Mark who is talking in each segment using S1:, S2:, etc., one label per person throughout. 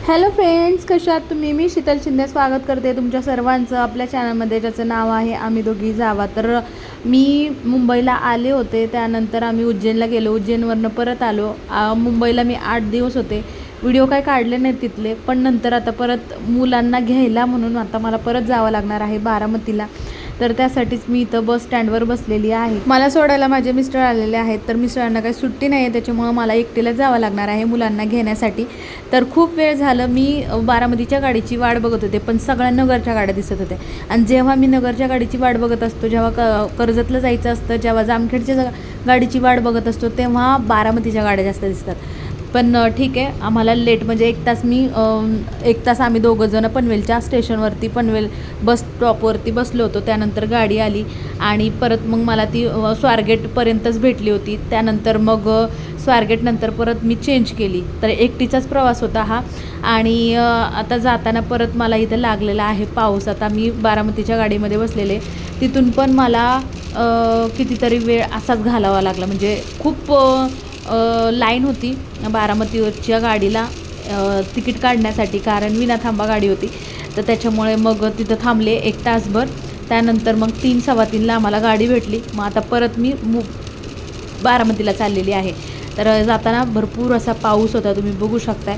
S1: Hello friends, कशा आहात तुम्ही? मी शीतल शिंदे स्वागत करते तुमच्या सर्वांचं आपल्या चॅनलमध्ये, ज्याचं नाव आहे आम्ही दोघी जावा. तर मी मुंबईला आले होते, त्यानंतर आम्ही उज्जैनला गेलो, उज्जैनवरनं परत आलो. मुंबईला मी 8 दिवस होते. व्हिडिओ काय काढले नाहीत तिथले, पण नंतर आता परत मुलांना घ्यायला म्हणून आता मला परत जावं लागणार आहे बारामतीला. तर त्यासाठीच मी इथं बस स्टँडवर बसलेली आहे. मला सोडायला माझे मिस्टर आलेले आहेत, तर मिस्टरांना काही सुट्टी नाही आहे, त्याच्यामुळं मला एकटीला जावं लागणार आहे मुलांना घेण्यासाठी. तर खूप वेळ झालं मी बारामतीच्या गाडीची वाट बघत होते, पण सगळ्या नगरच्या गाड्या दिसत होत्या. आणि जेव्हा मी नगरच्या गाडीची वाट बघत असतो, जेव्हा कर्जतला जायचं असतं, जेव्हा जामखेडच्या गाडीची वाट बघत असतो, तेव्हा बारामतीच्या गाड्या जास्त दिसतात. पण ठीक आहे, आम्हाला लेट म्हणजे 1 तास आम्ही दोघंजणं पनवेलच्या स्टेशनवरती, पनवेल बस स्टॉपवरती बसलो होतो. त्यानंतर गाडी आली आणि परत मग मला ती स्वारगेटपर्यंतच भेटली होती. त्यानंतर मग स्वारगेटनंतर परत मी चेंज केली. तर एकटीचाच प्रवास होता हा. आणि आता जाताना परत मला इथं लागलेला आहे पाऊस. आता मी बारामतीच्या गाडीमध्ये बसलेले, तिथून पण मला कितीतरी वेळ असाच घालावा लागला. म्हणजे खूप लाईन होती बारामतीवरच्या गाडीला तिकीट काढण्यासाठी, कारण विनाथांबा गाडी होती. तर त्याच्यामुळे मग तिथं थांबले 1 तासभर. त्यानंतर मग 3-3:15ला आम्हाला गाडी भेटली. मग आता परत मी बारामतीला चाललेली आहे. तर जाताना भरपूर असा पाऊस होता, तुम्ही बघू शकताय.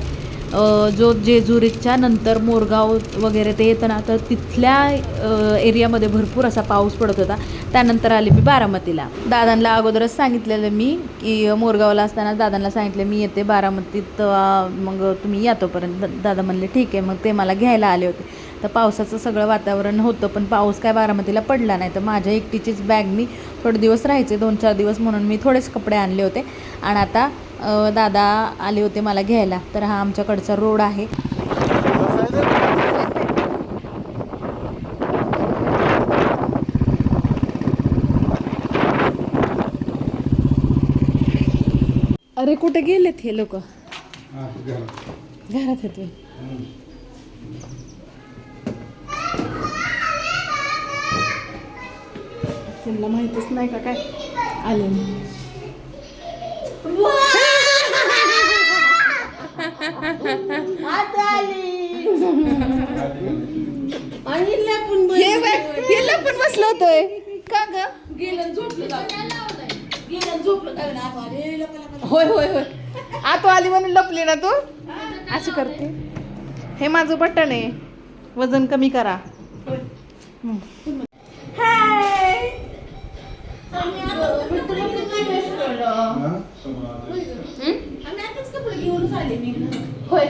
S1: जो जेजुरीच्या नंतर मोरगाव वगैरे ते येतं ना, तर तिथल्या एरियामध्ये भरपूर असा पाऊस पडत होता. त्यानंतर आले मी बारामतीला. दादांना अगोदरच सांगितलेलं मी की मोरगावला असताना दादांना सांगितलं मी येते बारामतीत, मग तुम्ही या तोपर्यंत. दादा म्हणले ठीक आहे. मग ते मला घ्यायला आले होते. तर पावसाचं सगळं वातावरण होतं, पण पाऊस काय बारामतीला पडला नाही. तर माझ्या एकटीचीच बॅग, मी थोडे दिवस राहायचे, 2-4 दिवस, म्हणून मी थोडेच कपडे आणले होते. आणि आता दादा आले होते मला घ्यायला. तर हा आमच्याकडचा रोड आहे. अरे कुठे गेलेत हे लोक? घरात येते. त्यांना माहितच नाही का काय आले. पण बसलो होतोय का ग? होय होय होय, आतो आली म्हणून लपली ना तू. अशी करते. हे माझं बटन आहे, वजन कमी करा. होय,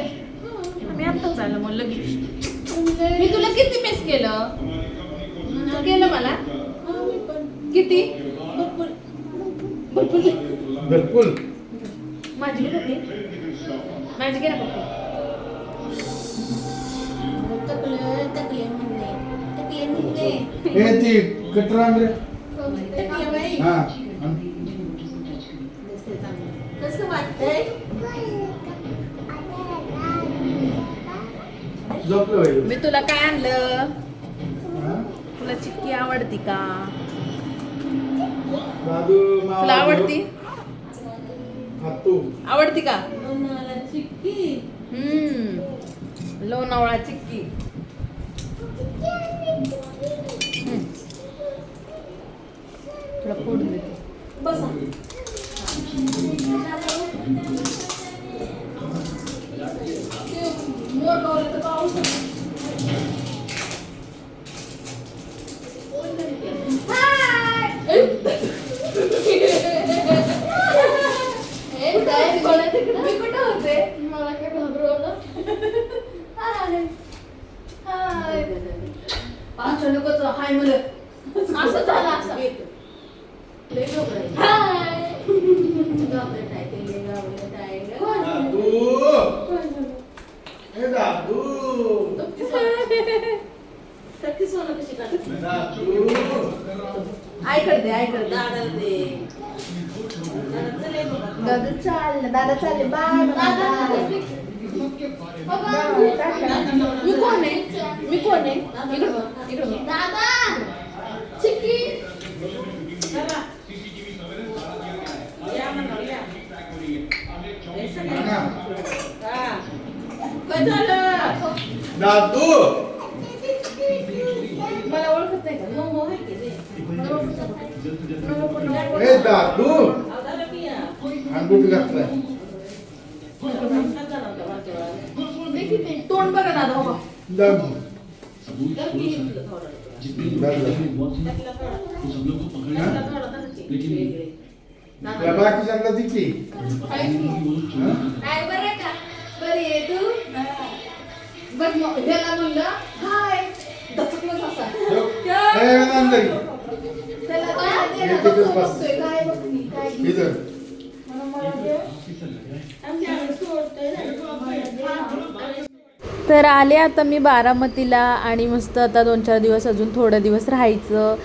S1: मी आत्ताच आलं मग लगेच. मी तुला किती मिस केलं? केलं मला किती? भरपूर. माझी घे पप्पी, माझी घे ना पप्पी. कसं वाटतंय? मी तुला काय आणलं? तुला चिक्की आवडती का? तुला आवडती? आवडती का? लोणावळा चिक्की. तुला फोडून देते. बसा. मी कुठं होते? मला काय घाबरवलं? हाय पाच लोकच हाय मुलं असं झालं. असं लय घाबरायचं. हाय घाबरत आहे ते, लय घाबरत आहे. सोनं कशी काढत? आई करते, आई करते. दादा दे. दादा चालले, दादा चालले. बाय दादा. मी कोण आहे? मी कोण आहे? इकडे दादा चिक्की.
S2: दादू
S1: मला ओळखत नाही का?
S2: ए दादू अंगूठी घातलाय
S1: तोंड बघा दादा बाबा.
S2: दादू त्या बाकीच्यांना दिकी
S1: काय बरं का? बरी आहे तू? बघ मग ह्याला म्हणलं हाय दचकलंच असा. त्याला काय बघतोय, काय बघती, काय तर आले आता मी बारामतीला आणि मस्त आता 2-4 दिवस अजून थोडे दिवस राहायचं.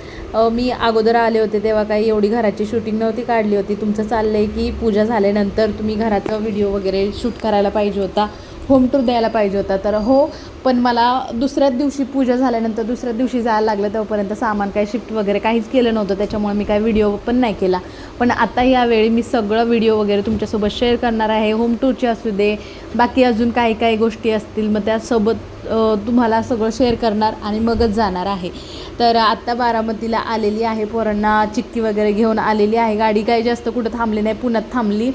S1: मी अगोदर आले होते तेव्हा काही एवढी घराची शूटिंग नव्हती काढली होती. तुमचं चाललं आहे की पूजा झाल्यानंतर तुम्ही घराचा व्हिडिओ वगैरे शूट करायला पाहिजे होता, होम टूर द्यायला पाहिजे होता. तर हो, पण मला दुसऱ्याच दिवशी पूजा झाल्यानंतर दुसऱ्याच दिवशी जायला लागलं. तोपर्यंत सामान काही शिफ्ट वगैरे काहीच केलं नव्हतं, त्याच्यामुळे मी काही व्हिडिओ पण नाही केला. पण आता यावेळी मी सगळं व्हिडिओ वगैरे तुमच्यासोबत शेअर करणार आहे. होम टूरचे असू दे, बाकी अजून काही काही गोष्टी असतील, मग त्यासोबत तुम्हाला सगळं शेअर करणार आणि मगच जाणार आहे. तर आत्ता बारामतीला आलेली आहे, पोरांना चिक्की वगैरे घेऊन आलेली आहे. गाडी काही जास्त कुठं थांबली नाही, पुण्यात थांबली.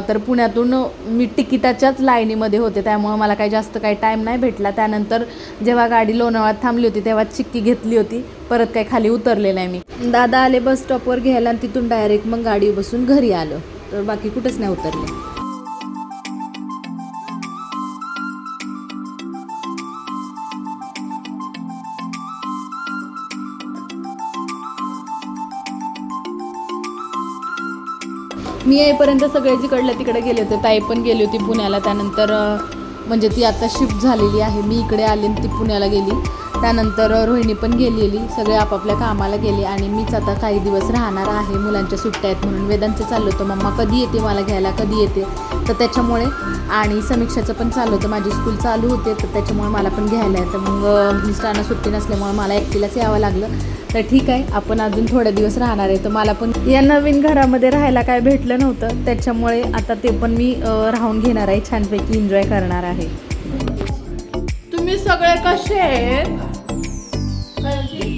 S1: तर पुण्यातून मी तिकिटाच्याच लाईनीमध्ये होते, त्यामुळं मला काही जास्त काही टाईम नाही भेटला. त्यानंतर जेव्हा गाडी लोणावळ्यात थांबली होती तेव्हा चिक्की घेतली होती, परत काही खाली उतरले नाही मी. दादा आले बस स्टॉपवर घ्यायला आणि तिथून डायरेक्ट मग गाडी बसून घरी आलो. तर बाकी कुठंच नाही उतरले. मी येईपर्यंत सगळे जिकडलं तिकडे गेले होते. ताई पण गेली होती पुण्याला, त्यानंतर म्हणजे ती आता शिफ्ट झालेली आहे. मी इकडे आली आणि ती पुण्याला गेली. त्यानंतर रोहिणी पण गेलेली, सगळे आपापल्या कामाला गेले आणि मीच आता काही दिवस राहणार आहे. मुलांच्या सुट्ट्या आहेत म्हणून वेदांचं चाललं होतं मम्मा कधी येते मला घ्यायला, कधी येते. तर त्याच्यामुळे आणि समीक्षाचं पण चाललं होतं, माझी स्कूल चालू होते तर त्याच्यामुळे मला पण घ्यायला आहे. तर मग मिस्टरांना सुट्टी नसल्यामुळे मला एकटीलाच यावं लागलं. तर ठीक आहे, आपण अजून थोडे दिवस राहणार आहे. तर मला पण या नवीन घरामध्ये राहायला काय भेटलं नव्हतं, त्याच्यामुळे आता ते पण मी राहून घेणार आहे, छानपैकी एन्जॉय करणार आहे. तुम्ही सगळे कसे आहेत?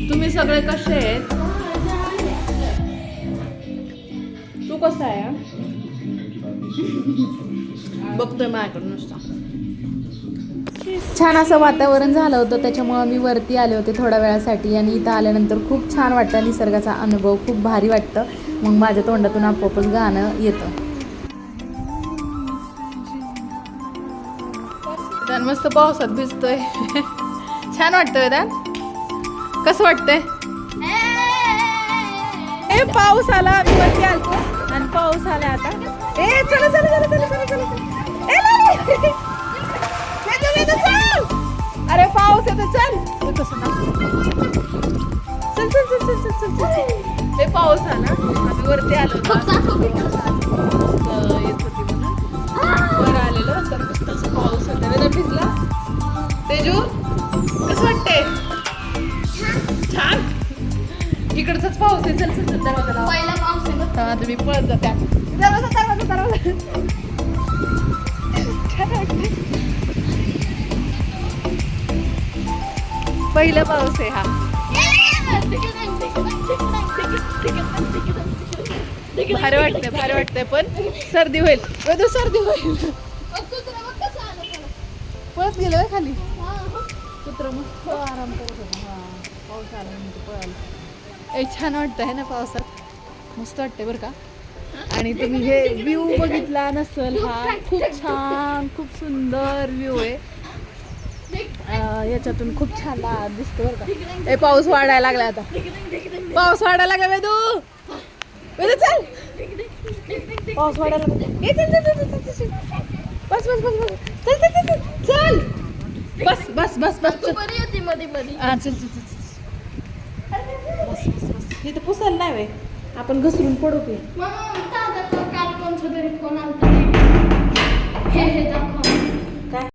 S1: तुम्ही सगळे कसे आहेत? तू कसा आहे? बघतोय माझ्याकडून नुसता. छान असं वातावरण झालं होतं, त्याच्यामुळं मी वरती आले होते थोड्या वेळासाठी आणि इथं आल्यानंतर खूप छान वाटतं. निसर्गाचा अनुभव खूप भारी वाटतं. मग माझ्या तोंडातून आपोआपच गाणं येतं. वेदांत मस्त पावसात भिजतोय. छान वाटतं वेदांत, कसं वाटतंय? ए पाऊस आला, आम्ही वरती आलतो आणि पाऊस आला आता. ए चला चला चला चला चला चला. ए अरे पाऊस येतो, चल. कसं ना चल चल चल चल चल चल. हे पाऊस आला, आम्ही वरती आलो येत होती म्हणून वर आलेलो. तर मस्त असं पाऊस होता. वेदा भिजला. तेजू कसं वाटतंय? छान. इकडचाच पाऊस आहे. चल चल चल, दरवाजा लाव. पहिला पाऊस आहे बघ, तुम्ही पळत जात्या. दरवाजा दरवाजा दरवाजा. छान वाटते. पहिला पाऊस आहे हा. भारी वाटतंय, भारी वाटतंय, पण सर्दी होईल. वेदू सर्दी होईल. पळत गेलं खाली कुत्र, मस्त आराम करत होता. हा पाऊस आला म्हणजे पळाला. छान वाटतं आहे ना पावसात, मस्त वाटतंय बरं का. आणि तुम्ही हे व्ह्यू बघितला नसेल, हा खूप छान खूप सुंदर व्ह्यू आहे. याच्यातून खूप छान दिसतो बरं का. ए पाऊस वाढायला लागला आता, पाऊस वाढायला लागला. वेदू वेदू चल, पाऊस वाढायला लागला. बस बस बस बस, चल चल चल चल, बस बस बस बस. हा चल चल चल, बस बस बस. हे तर पुसायला नाही वे, आपण घसरून पडू की.